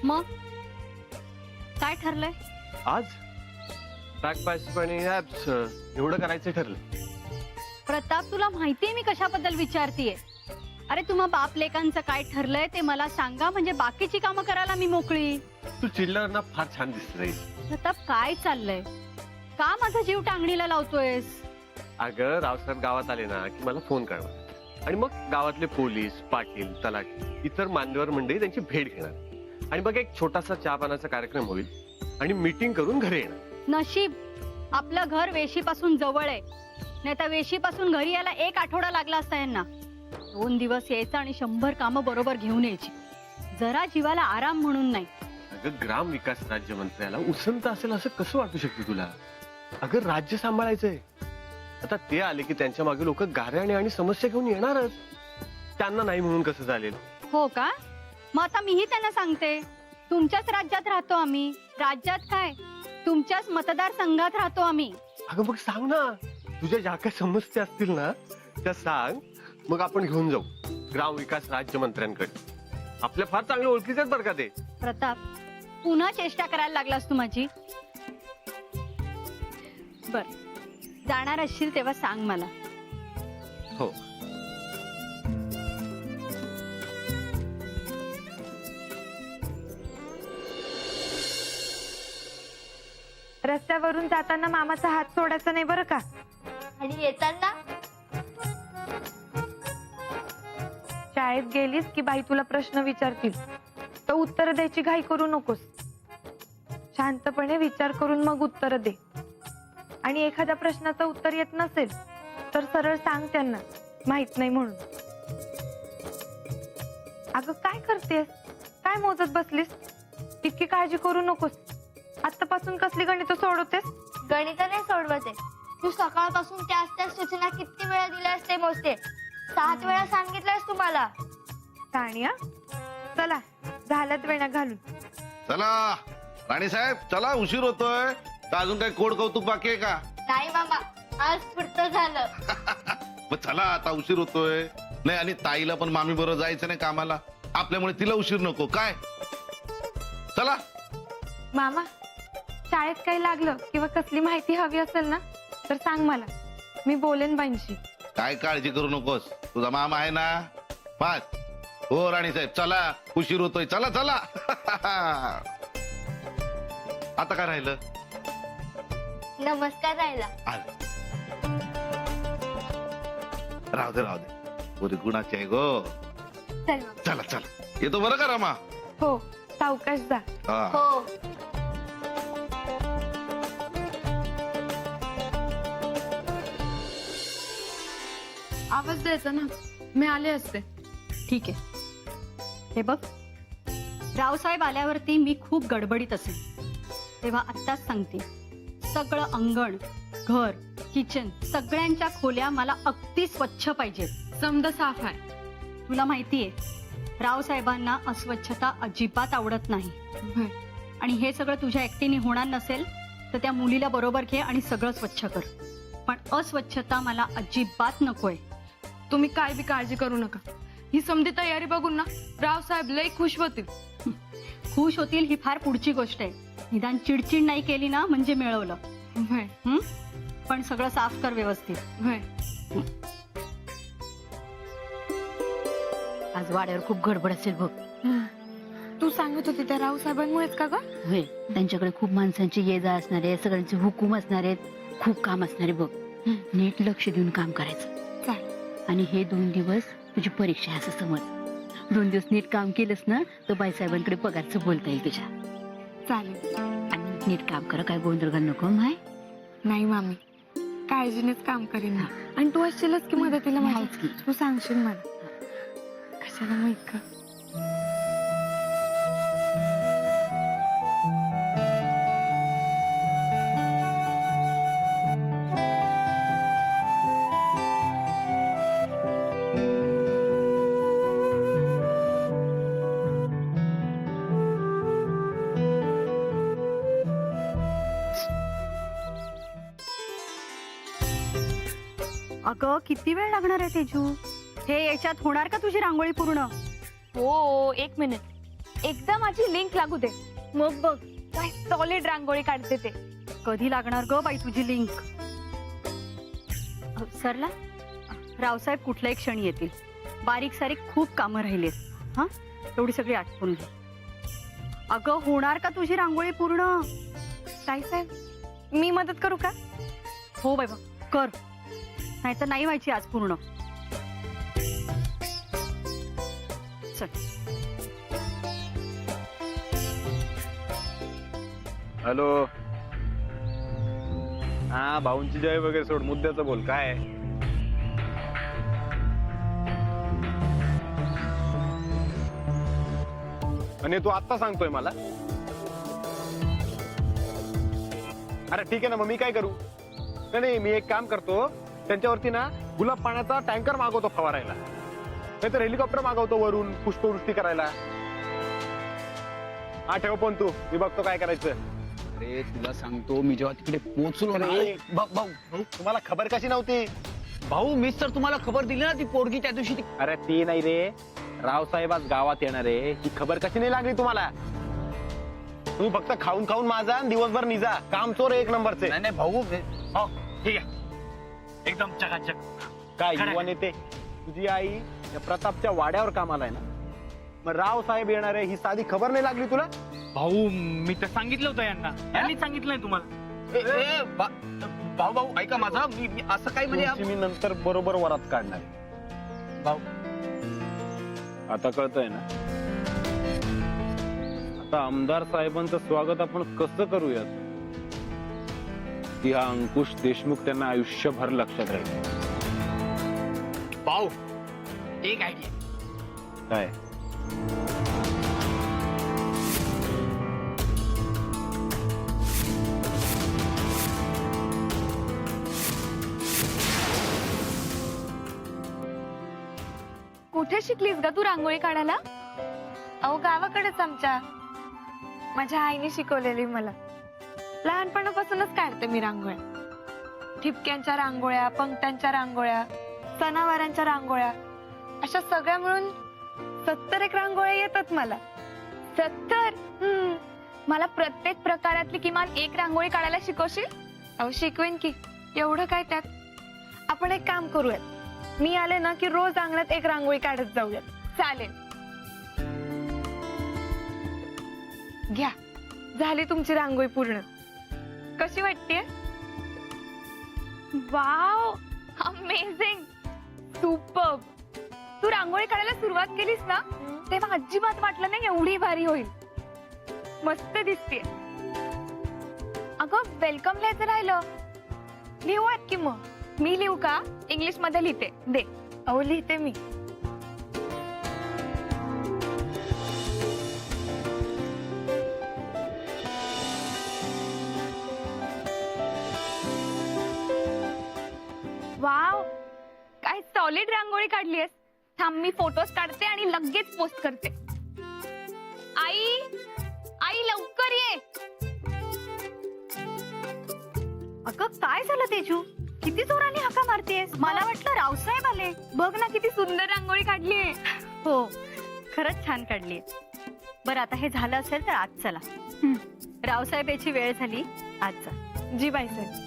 मग काय ठरलंय? आज बॅकपॅच आणि ऍप्स एवढं करायचं ठरलं. प्रताप, तुला माहितीये मी कशाबद्दल विचारतीये? अरे तुम्हा बाप लेकांचं काय ठरलंय ते मला सांगा, म्हणजे बाकीची कामं करायला मी मोकळी. तू चिल्लर ना फार छान दिसतंय. प्रताप, काय चाललंय? का माझा जीव टांगणीला लावतोयस? अगं रावसाहेब गावात आले ना की मला फोन करणार आणि मग गावातले पोलीस, पाटील, तलाठी, इतर मान्यवर मंडळी त्यांची भेट घेणार आणि मग एक छोटासा चहा पानाचा कार्यक्रम होईल आणि मीटिंग करून घरी येणार. नशीब आपलं घर वेशीपासून जवळ आहे, नाही तर वेशीपासून घरी यायला 1 आठवडा लागला असता यांना. 2 दिवस यायचं आणि 100 कामं बरोबर घेऊन यायची. जरा जीवाला आराम म्हणून नाही. अगं ग्राम विकास राज्यमंत्र्याला उसंत असेल असं कसं वाटू शकते तुला? अगं राज्य सांभाळायचंय. आता ते आले की त्यांच्या मागे लोक गाऱ्हाणे आणि समस्या घेऊन येणारच. त्यांना नाही म्हणून कसं चालेल? हो का? मग आता मीही त्यांना सांगते, तुमच्याच राज्यात राहतो आम्ही. राज्यात काय, तुमच्याच मतदारसंघात राहतो आम्ही. अगं मग सांग ना, तुझ्या ज्या काही समस्या असतील ना त्या सांग, मग आपण घेऊन जाऊ ग्राम विकास राज्यमंत्र्यांकडे. आपल्या फार चांगल्या ओळखीचे आहेत बरं का ते. प्रताप, पुन्हा चेष्टा करायला लागलास तू माझी. बर, जाणार असशील तेव्हा सांग मला. हो. रस्त्यावरून जाताना मामाचा हात सोडायचा नाही बरं का? आणि येताना शाळेत गेलीस की बाई तुला प्रश्न विचारतील तर उत्तर द्यायची घाई करू नकोस. शांतपणे विचार करून मग उत्तर दे. आणि एखाद्या प्रश्नाचं उत्तर येत नसेल तर सरळ सांग त्यांना माहित नाही म्हणून. अगं काय करतेस? काय मोजत बसलीस? इतकी काळजी करू नकोस. आतापासून कसली गणित सोडवतेस? गणित नाही सोडवते. तू सकाळपासून त्याच सूचना किती वेळा दिल्यास ते मोजते. 7 वेळा सांगितलंस तुम्हाला. सानिया, चला झाल्यात वेण्या घालून. चला राणी साहेब, चला उशीर होतोय. का अजून काही कोड कौतुक बाकी आहे का? नाही मामा, आज पुरतं झालं. मग चला, आता उशीर होतोय. नाही आणि ताईला पण मामी बरोबर जायचं नाही कामाला. आपल्यामुळे तिला उशीर नको काय. चला. मामा, शाळेत काही लागलं किंवा कसली माहिती हवी असेल ना तर सांग मला, मी बोलेन बाईंशी. काय काळजी करू नकोस, तुझा मामा आहे ना. पाच. हो राणी साहेब, चला उशीर होतोय. चला चला. आता काय राहिलं? नमस्कार राहिला. राहू दे राहू दे, पुरी गुणाची आहे गो. चल मग. चला चला, येतो बरं का रमा. हो, सावकाश जा. हा. हो. आवाज द्यायचा ना, मी आले असते. ठीक आहे. हे बघ, रावसाहेब आल्यावरती मी खूप गडबडीत असेल, तेव्हा आत्ताच सांगते, सगळं अंगण, घर, किचन, सगळ्यांच्या खोल्या मला अगदी स्वच्छ पाहिजेत. समद साफ आहे. तुला माहितीये, रावसाहेबांना अस्वच्छता अजिबात आवडत नाही. होय. आणि हे सगळं तुझ्या एकटीने होणार नसेल तर त्या मुलीला बरोबर घे आणि सगळं स्वच्छ कर. पण अस्वच्छता मला अजिबात नकोय. तुम्ही काय बी काळजी करू नका. ही समधी तयारी बघून ना रावसाहेब लय खुश होतील. खुश होतील ही फार पुढची गोष्ट आहे. निदान चिडचिड नाही केली ना म्हणजे मिळवलं. होय. पण सगळं साफ कर व्यवस्थित. होय. आज वाड्यावर खूप गडबड असेल बघ. तू सांगत होती त्या रावसाहेबांमुळेच का ग? होय, त्यांच्याकडे खूप माणसांची ये जा असणार आहे, सगळ्यांचे हुकूम असणार आहेत, खूप काम असणार आहे बघ. नीट लक्ष देऊन काम करायचं. आणि हे 2 दिवस तुझी परीक्षा आहे असं समज. 2 दिवस नीट काम केलंस ना तर बाईसाहेबांकडे पगारचं बोलता येईल तुझ्या. चालेल. आणि नीट काम करा, काय गोंधळ घाल नको. माय नाही मामी, काळजीनेच काम करीन ना. आणि तू असशीलच की मदतीला माझ्या. आहेच की. तू सांगशील मला. कशाला माहित का? अगं किती वेळ लागणार आहे तेजू? हे याच्यात होणार का तुझी रांगोळी पूर्ण? हो, 1 मिनिट. एकदा माझी लिंक लागू दे, मग बघ काय सॉलिड रांगोळी काढते ते. कधी लागणार ग बाई तुझी लिंक? सरला रावसाहेब कुठल्याही क्षणी येतील. बारीक सारीक खूप कामं राहिलीत. हा एवढी सगळी आठवून घे. अगं होणार का तुझी रांगोळी पूर्ण? ताईसाहेब मी मदत करू का? हो बाई बा, कर, नाहीतर नाही व्हायची आज पूर्ण. चल. हॅलो. हा भाऊंची जय वगैरे सोड, मुद्द्याचं बोल. काय आहे? आणि तू आत्ता सांगतोय मला? अरे ठीक आहे ना, मग मी काय करू? नाही मी एक काम करतो, त्यांच्यावरती ना गुलाब पाण्याचा टँकर मागवतो फवारायला, नाहीतर हेलिकॉप्टर मागवतो वरून पुष्पवृष्टी करायला. हा ठेव पण तू, मी बघतो काय करायचं. अरे तुला सांगतो, मी जेव्हा तिकडे पोहोचलो ना, अरे, भाऊ तुम्हाला खबर कशी नव्हती? भाऊ मीच तर तुम्हाला खबर दिली ना, ती पोरगी त्या दिवशी अरे ती नाही रे, रावसाहेब आज गावात येणार आहे, ही खबर कशी नाही लागली तुम्हाला? तुम्ही फक्त खाऊन खाऊन माझा दिवसभर निजा, काम चोर एक नंबरचे. नाही भाऊ हो ठीक आहे, एकदम चकाचक. काय युवा नेते, तुझी आई या प्रतापच्या वाड्यावर कामाला आहे ना, मग रावसाहेब येणार आहे ही साधी खबर नाही लागली तुला? भाऊ मी तर सांगितलं होतं यांना, यांनी सांगितलंय तुम्हाला. भाऊ भाऊ ऐका माझा, मी असं काय म्हणजे तुमची मी नंतर बरोबर वरात काढणार आहे. भाऊ आता कळतंय ना? आता आमदार साहेबांचं स्वागत आपण कसं करूयात, की हा अंकुश देशमुख त्यांना आयुष्यभर लक्षात राहील. भाऊ एक आयडिया. काय? कुठे शिकलीस ग तू रांगोळी काढायला? अहो गावाकडेच आमच्या. माझ्या आईने शिकवलेली मला. लहानपणापासूनच काढते मी रांगोळ्या. ठिपक्यांच्या रांगोळ्या, पंक्त्यांच्या रांगोळ्या, सणावारांच्या रांगोळ्या, अशा सगळ्या मिळून 70 एक रांगोळ्या येतात मला. 70? मला प्रत्येक प्रकारातली किमान एक रांगोळी काढायला शिकवशील? अहो शिकवेन की, एवढं काय त्यात. आपण एक काम करूयात, मी आले ना की रोज अंगणात एक रांगोळी काढत जाऊयात. चालेल? घ्या, झाली तुमची रांगोळी पूर्ण. कशी वाटते? Wow, amazing, superb. तू रांगोळी काढायला सुरुवात केलीस ना, तेव्हा अजिबात वाटलं नाही एवढी भारी होईल. मस्त दिसते. अगं वेलकम लिहायचं राहिलं. लिहूयात की मग. मी लिहू का? इंग्लिश मध्ये लिहिते. दे. अहो लिहिते मी. वाव, काय सॉलिड रांगोळी काढलीयस. थांब मी फोटोज काढते आणि लगेच पोस्ट करते. आई, आई लवकर ये. अगं काय झालं तेजू? किती जोराने हाका मारतेस? मला वाटलं रावसाहेब आले. बघ ना किती सुंदर रांगोळी काढलीये. हो खरंच छान काढली. बरं आता हे झालं असेल तर आज चला. रावसाहेब याची वेळ झाली, आज जा. जी बाईसाहेब.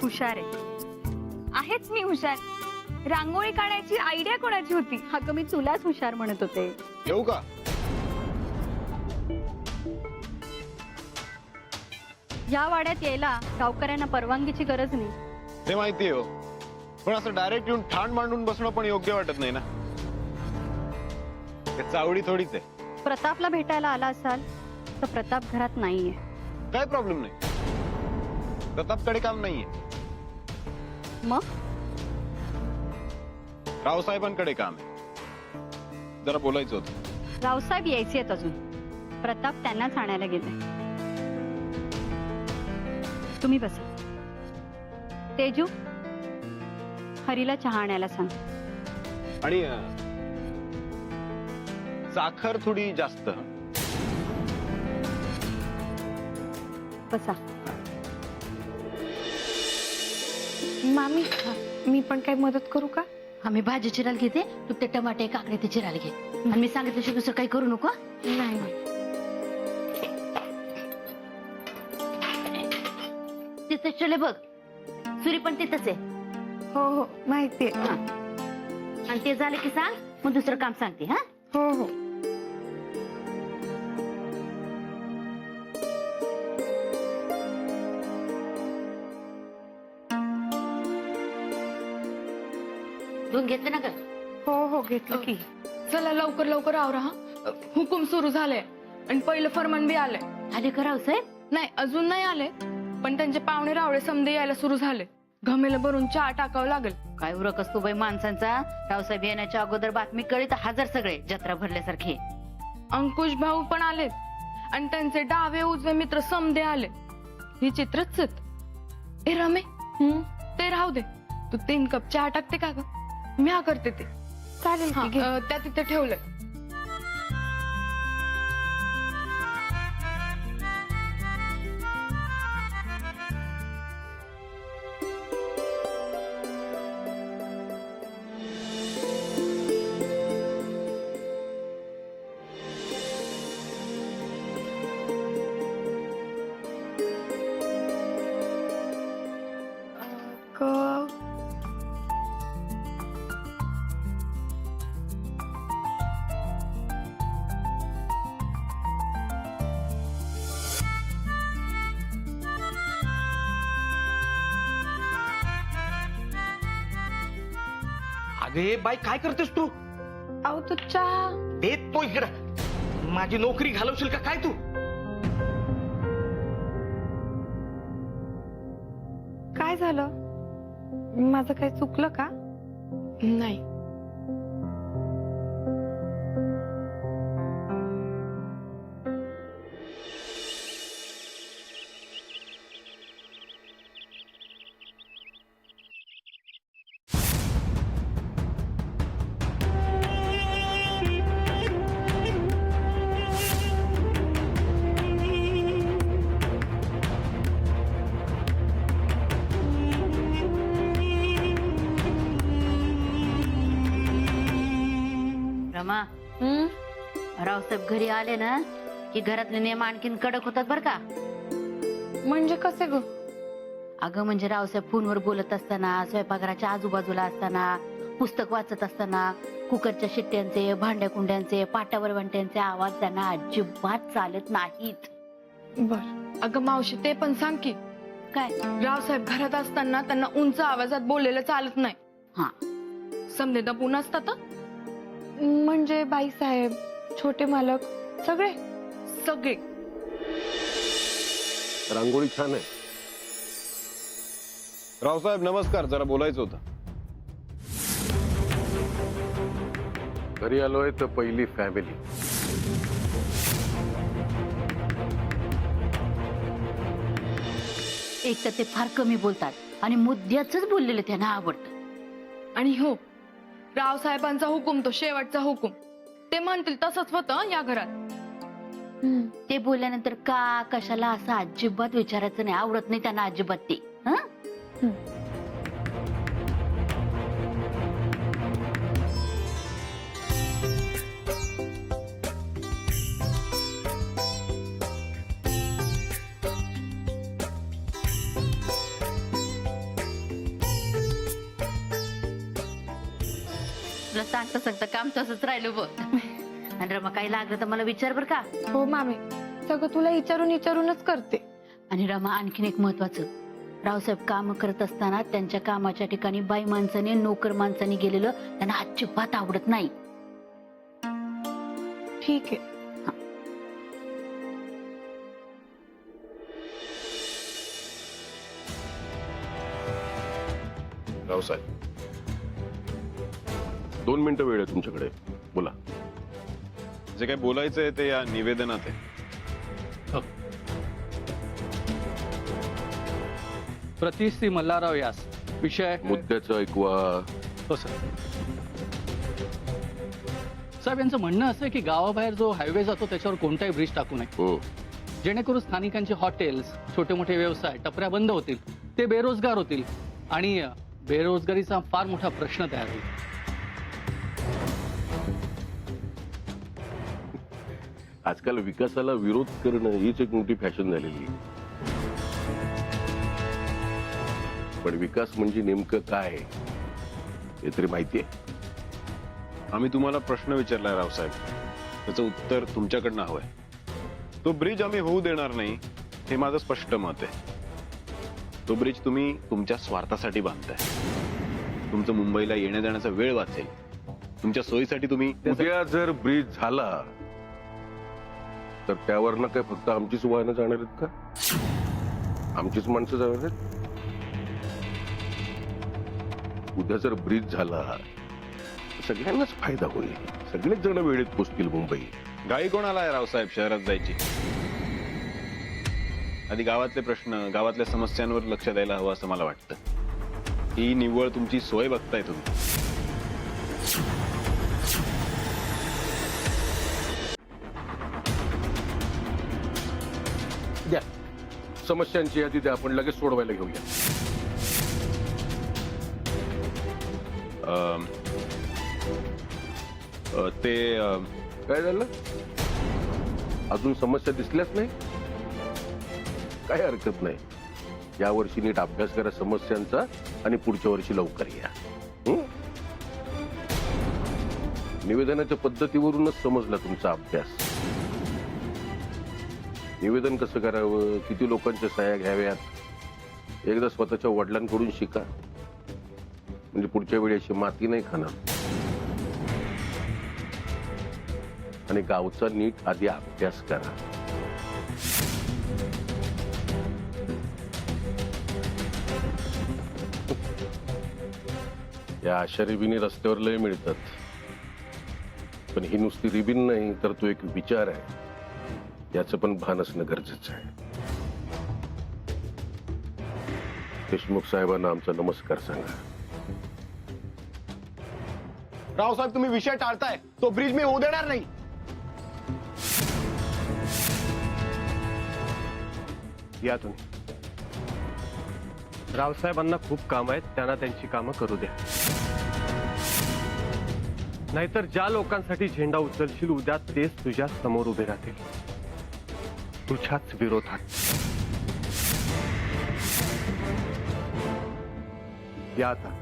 हुशार आहे. आहेच मी हुशार. रांगोळी काढायची आयडिया कोणाची होती? अगं मी तुलाच हुशार म्हणत होते. येऊ का? या वाड्यात यायला गावकऱ्यांना परवानगीची गरज नाही. ते माहितीये हो, पण असं डायरेक्ट येऊन ठाण मांडून बसणं पण योग्य वाटत नाही ना. ते चावडी थोडीच आहे. प्रतापला भेटायला आला असाल तर प्रताप घरात नाहीये. काय प्रॉब्लेम नाही, प्रतापकडे काम नाहीये. मग रावसाहेबांकडे काम आहे, जरा बोलायचं होतं. रावसाहेब यायचे आहेत अजून. प्रताप त्यांनाच आणायला गेले. तुम्ही बसा. तेजू, हरीला चहा आणायला सांग. आणि साखर थोडी जास्त. बसा. मामी मी पण काही मदत करू का? आम्ही भाजी चिरायला घेते, तू ते टमाटे काकडे ते चिरायला घे. आणि मी सांगितलं दुसरं काही करू नको. नाही नाही. तिथंच चले बघ, सुरी पण तिथंच आहे. हो हो माहितीये. आणि ते झालं की सांग, मग दुसरं काम सांगते. हा हो हो. धुवून घेतलं ना ग? हो हो घेतलं की. चला लवकर लवकर आवरा हा. हुकूम सुरू झाले आणि पहिलं फरमान बी आले. आले कराव साहेब? नाही अजून नाही आले, पण त्यांचे पाहुणे रावळे समजे यायला सुरू झाले. घमेला भरून चहा टाकावं लागेल. काय उरक असतो बाई माणसांचा. रावसाहेब येण्याच्या अगोदर बातमी कळली तर हजर सगळे जत्रा भरल्यासारखे. अंकुश भाऊ पण आलेत आणि त्यांचे डावे उजवे मित्र समदे आले. ही चित्रच आहेत. ए रमे, ते राहू दे, तू 3 कप चहा टाकते का ग? मी करते ते. चालेल हा, की घे. त्या तिथे ठेवलंय. अगे बाई काय करतेस तू? अहो तू चहा. देत तो इकडं. माझी नोकरी घालवशील का काय तू? काय झालं? माझं काही चुकलं का? नाही. रमा, रावसाहेब घरी आले ना की घरातले नियम आणखीन कडक होतात बर का. म्हणजे कसे ग? अगं म्हणजे रावसाहेब फोनवर बोलत असताना, स्वयंपाकघराच्या आजूबाजूला असताना, पुस्तक वाचत असताना, कुकरच्या शिट्ट्यांचे, भांड्या कुंड्यांचे, पाट्यावर वाट्यांचे आवाज त्यांना अजिबात चालत नाहीत. बर. अगं मावशी ते पण सांग की. काय? रावसाहेब घरात असताना त्यांना उंच आवाजात बोललेलं चालत नाही. हा. समजे दबून असतात. म्हणजे बाईसाहेब, छोटे मालक सगळे सगळे. रांगोळी छान आहे. रावसाहेब नमस्कार, जरा बोलायचं होतं. घरी आलोय तर पहिली फॅमिली. एक तर ते फार कमी बोलतात आणि मुद्द्याच बोललेलं त्यांना आवडतं. आणि हो, रावसाहेबांचा हुकूम तो शेवटचा हुकूम. ते म्हणतील तसंच होतं या घरात. ते बोलल्यानंतर का कशाला असं अजिबात विचारायचं नाही. आवडत नाही त्यांना अजिबात ते. तुला सांगता सांगता काम तसंच राहिलं बघ. आणि रमा काही लागलं तर मला विचार बर का. हो मामी, सगळं तुला विचारूनच करते. आणि रमा आणखीन एक महत्वाचं, रावसाहेब काम करत असताना त्यांच्या कामाच्या ठिकाणी बाई माणसाने नोकर माणसाने गेलेलं त्यांना अजिबात आवडत नाही. ठीक आहे. रावसाहेब 2 मिनिटं वेळ आहे तुमच्याकडे, बोला. जे काही बोलायचंय ते या निवेदनात आहे. प्रतिश्री मल्हारराव यास. विषय मुद्द्याचं ऐकवा. हो सर. साहेब यांचं म्हणणं असं आहे की गावाबाहेर जो हायवे जातो त्याच्यावर कोणताही ब्रिज टाकू नये, हो. जेणेकरून स्थानिकांचे हॉटेल्स, छोटे मोठे व्यवसाय, टपऱ्या बंद होतील, ते बेरोजगार होतील आणि बेरोजगारीचा फार मोठा प्रश्न तयार होईल. आजकाल विकासाला विरोध करणं हीच एक मोठी फॅशन झालेली आहे. पण विकास म्हणजे नेमकं काय हे तरी माहितीये? आम्ही तुम्हाला प्रश्न विचारलाय रावसाहेब, त्याचं उत्तर तुमच्याकडनं हवंय. तो ब्रिज आम्ही होऊ देणार नाही हे माझं स्पष्ट मत आहे. तो ब्रिज तुम्ही तुमच्या स्वार्थासाठी बांधताय. तुमचं मुंबईला येण्या जाण्याचा वेळ वाचेल, तुमच्या सोयीसाठी तुम्ही उद्या जर ब्रिज झाला तर त्यावरनं काय फक्त आमचीच वाहनं जाणार आहेत का? आमचीच माणसं जाणार आहेत? उद्या जर ब्रिज झाला सगळ्यांनाच फायदा होईल. सगळेच जण वेळेत पोचतील मुंबई. गाई कोणाला आहे रावसाहेब शहरात जायची? आधी गावातले प्रश्न, गावातल्या समस्यांवर लक्ष द्यायला हवं असं मला वाटतं. ही निव्वळ तुमची सोय बघताय तुम्ही. द्या समस्यांची यादी द्या, आपण लगेच सोडवायला घेऊया. काय झालं? अजून समस्या दिसल्याच नाही? काय हरकत नाही. या वर्षी नीट अभ्यास करा समस्यांचा आणि पुढच्या वर्षी लवकर या. निवेदनाच्या पद्धतीवरूनच समजला तुमचा अभ्यास. निवेदन कसं करावं, किती लोकांच्या सह्या घ्याव्यात, एकदा स्वतःच्या वडिलांकडून शिका, म्हणजे पुढच्या वेळी अशी माती नाही खाणार. आणि गावचा नीट आधी अभ्यास करा. या अशा रिबीने रस्त्यावर लय मिळतात, पण ही नुसती रिबीन नाही तर तो एक विचार आहे, याचं पण भान असणं गरजेचं आहे. देशमुख साहेबांना आमचा नमस्कार सांगा. रावसाहेब तुम्ही विषय टाळताय. तो ब्रिज मी होऊ देणार नाही. या तुम्ही. रावसाहेबांना खूप काम आहेत, त्यांना त्यांची कामं करू द्या. नाहीतर ज्या लोकांसाठी झेंडा उचलशील उद्या तेच तुझ्या समोर उभे राहतील, तुझ्याच विरोधात. या आता.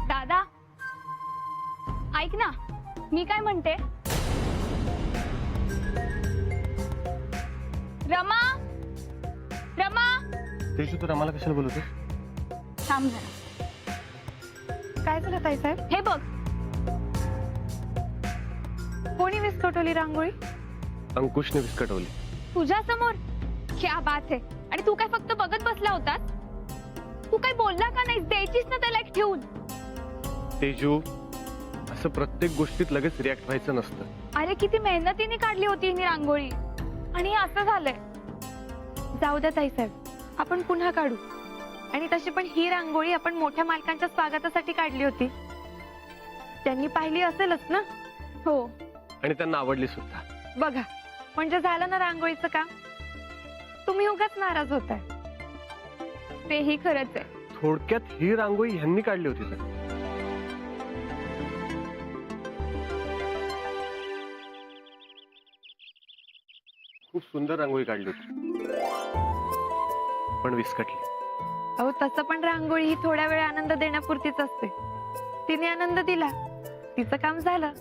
दादा ऐक ना, मी काय म्हणते. रमा रमा तेजू, तर आम्हाला कशाला बोलवतो? थांब जरा. काय झालं ताईसाहेब? हे बघ, कोणी विस्कटवली रांगोळी? अंकुशने विस्कटवली. तुझ्या समोर? क्या बात आहे. आणि तू काय फक्त बघत बसला होतास? तू काय बोलला का नाही? द्यायचीच ना त्याला एक ठेवून. तेजू, असं प्रत्येक गोष्टीत लगेच रिॲक्ट व्हायचं नसतं. अरे किती मेहनतीने काढली होती ही रांगोळी आणि हे असं झालंय. जाऊ द्या ताईसाहेब, आपण पुन्हा काढू. आणि तशी पण ही रांगोळी आपण मोठ्या मालकांच्या स्वागतासाठी काढली होती. त्यांनी पाहिली असेलच ना? हो. आणि त्यांना आवडली सुद्धा. बघा, म्हणजे झालं ना रांगोळीचं काम. तुम्ही उगाच नाराज होताय. तेही खरंच आहे. थोडक्यात ही रांगोळी ह्यांनी काढली होती तर. खूप सुंदर रांगोळी काढली होती, पण विस्कटली. अहो तसं पण रांगोळी ही थोड्या वेळ आनंद देण्यापुरतीच असते. तिने आनंद दिला, तिचं काम झालं.